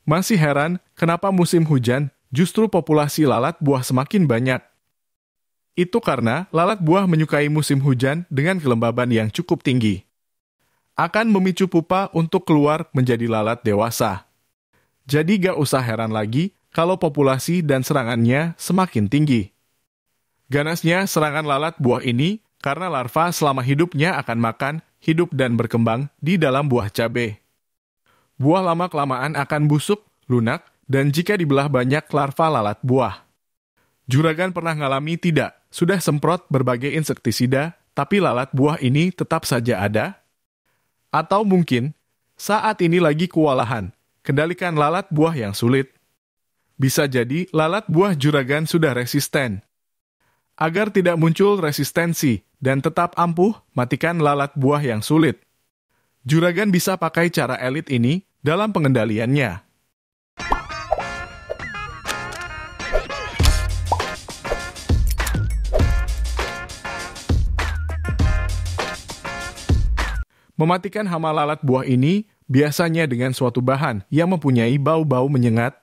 masih heran kenapa musim hujan justru populasi lalat buah semakin banyak. Itu karena lalat buah menyukai musim hujan dengan kelembaban yang cukup tinggi. Akan memicu pupa untuk keluar menjadi lalat dewasa. Jadi gak usah heran lagi kalau populasi dan serangannya semakin tinggi. Ganasnya serangan lalat buah ini karena larva selama hidupnya akan makan, hidup dan berkembang di dalam buah cabai. Buah lama-kelamaan akan busuk, lunak, dan jika dibelah banyak larva lalat buah. Juragan pernah ngalami tidak, sudah semprot berbagai insektisida, tapi lalat buah ini tetap saja ada? Atau mungkin, saat ini lagi kewalahan, kendalikan lalat buah yang sulit. Bisa jadi lalat buah juragan sudah resisten. Agar tidak muncul resistensi dan tetap ampuh, matikan lalat buah yang sulit. Juragan bisa pakai cara elit ini dalam pengendaliannya. Mematikan hama lalat buah ini biasanya dengan suatu bahan yang mempunyai bau-bau menyengat.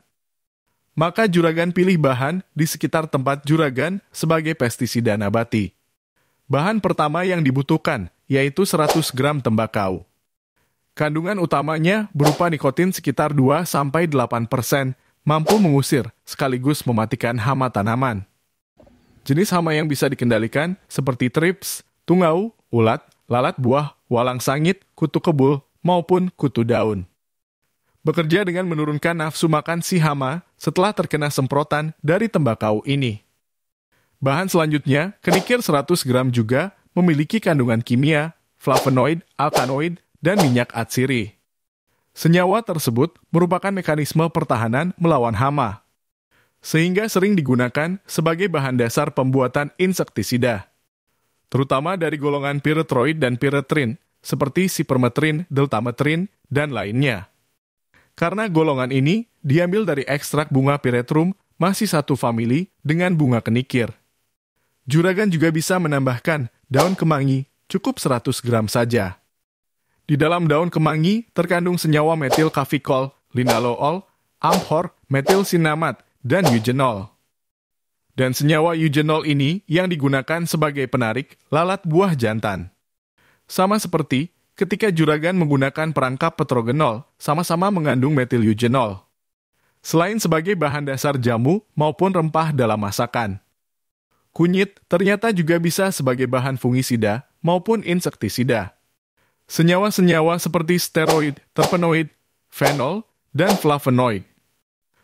Maka juragan pilih bahan di sekitar tempat juragan sebagai pestisida nabati. Bahan pertama yang dibutuhkan yaitu 100 gram tembakau. Kandungan utamanya berupa nikotin sekitar 2-8%, mampu mengusir sekaligus mematikan hama tanaman. Jenis hama yang bisa dikendalikan seperti trips, tungau, ulat, lalat buah, walang sangit, kutu kebul, maupun kutu daun. Bekerja dengan menurunkan nafsu makan si hama setelah terkena semprotan dari tembakau ini. Bahan selanjutnya, kenikir 100 gram juga memiliki kandungan kimia, flavonoid, alkaloid, dan minyak atsiri. Senyawa tersebut merupakan mekanisme pertahanan melawan hama, sehingga sering digunakan sebagai bahan dasar pembuatan insektisida, terutama dari golongan piretroid dan piretrin, seperti sipermetrin, deltametrin, dan lainnya. Karena golongan ini diambil dari ekstrak bunga piretrum, masih satu famili dengan bunga kenikir. Juragan juga bisa menambahkan daun kemangi, cukup 100 gram saja. Di dalam daun kemangi terkandung senyawa metil kafikol, linalool, amphor, metilsinamat, dan eugenol. Dan senyawa eugenol ini yang digunakan sebagai penarik lalat buah jantan. Sama seperti ketika juragan menggunakan perangkap petrogenol, sama-sama mengandung metil eugenol. Selain sebagai bahan dasar jamu maupun rempah dalam masakan. Kunyit ternyata juga bisa sebagai bahan fungisida maupun insektisida. Senyawa-senyawa seperti steroid, terpenoid, fenol, dan flavonoid.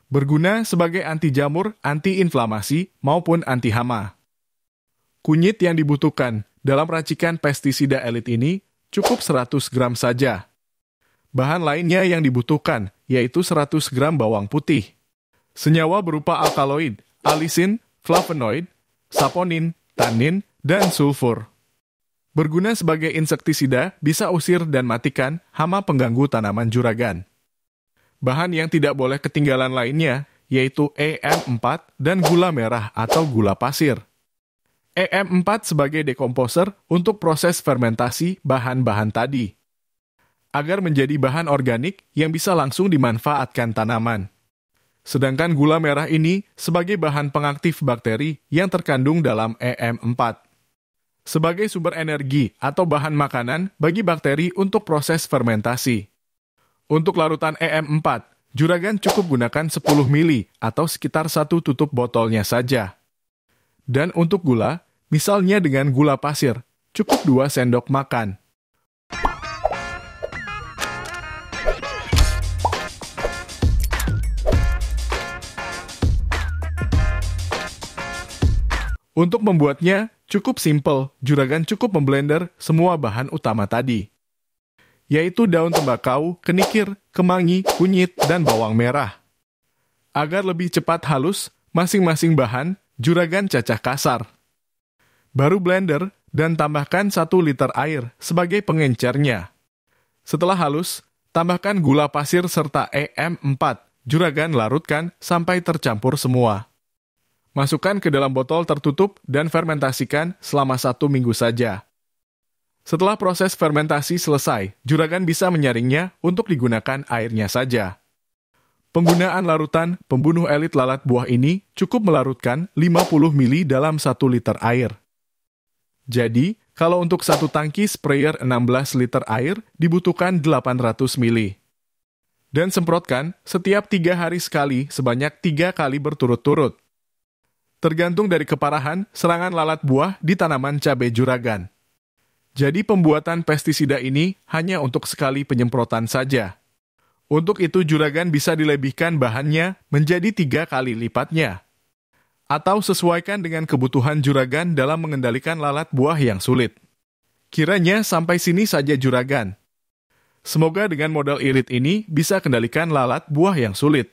Berguna sebagai anti jamur, anti-inflamasi, maupun anti-hama. Kunyit yang dibutuhkan dalam racikan pestisida elit ini cukup 100 gram saja. Bahan lainnya yang dibutuhkan yaitu 100 gram bawang putih. Senyawa berupa alkaloid, alisin, flavonoid, saponin, tannin, dan sulfur. Berguna sebagai insektisida bisa usir dan matikan hama pengganggu tanaman juragan. Bahan yang tidak boleh ketinggalan lainnya yaitu EM4 dan gula merah atau gula pasir. EM4 sebagai dekomposer untuk proses fermentasi bahan-bahan tadi, agar menjadi bahan organik yang bisa langsung dimanfaatkan tanaman. Sedangkan gula merah ini sebagai bahan pengaktif bakteri yang terkandung dalam EM4. Sebagai sumber energi atau bahan makanan bagi bakteri untuk proses fermentasi. Untuk larutan EM4, juragan cukup gunakan 10 mili atau sekitar 1 tutup botolnya saja. Dan untuk gula, misalnya dengan gula pasir, cukup 2 sendok makan. Untuk membuatnya cukup simpel, juragan cukup memblender semua bahan utama tadi, yaitu daun tembakau, kenikir, kemangi, kunyit, dan bawang merah. Agar lebih cepat halus, masing-masing bahan juragan cacah kasar. Baru blender dan tambahkan 1 liter air sebagai pengencernya. Setelah halus, tambahkan gula pasir serta EM4, juragan larutkan sampai tercampur semua. Masukkan ke dalam botol tertutup dan fermentasikan selama 1 minggu saja. Setelah proses fermentasi selesai, juragan bisa menyaringnya untuk digunakan airnya saja. Penggunaan larutan pembunuh elit lalat buah ini cukup melarutkan 50 mili dalam 1 liter air. Jadi, kalau untuk satu tangki sprayer 16 liter air dibutuhkan 800 mili. Dan semprotkan setiap 3 hari sekali sebanyak 3 kali berturut-turut. Tergantung dari keparahan serangan lalat buah di tanaman cabai juragan. Jadi pembuatan pestisida ini hanya untuk sekali penyemprotan saja. Untuk itu juragan bisa dilebihkan bahannya menjadi 3 kali lipatnya. Atau sesuaikan dengan kebutuhan juragan dalam mengendalikan lalat buah yang sulit. Kiranya sampai sini saja juragan. Semoga dengan modal irit ini bisa kendalikan lalat buah yang sulit.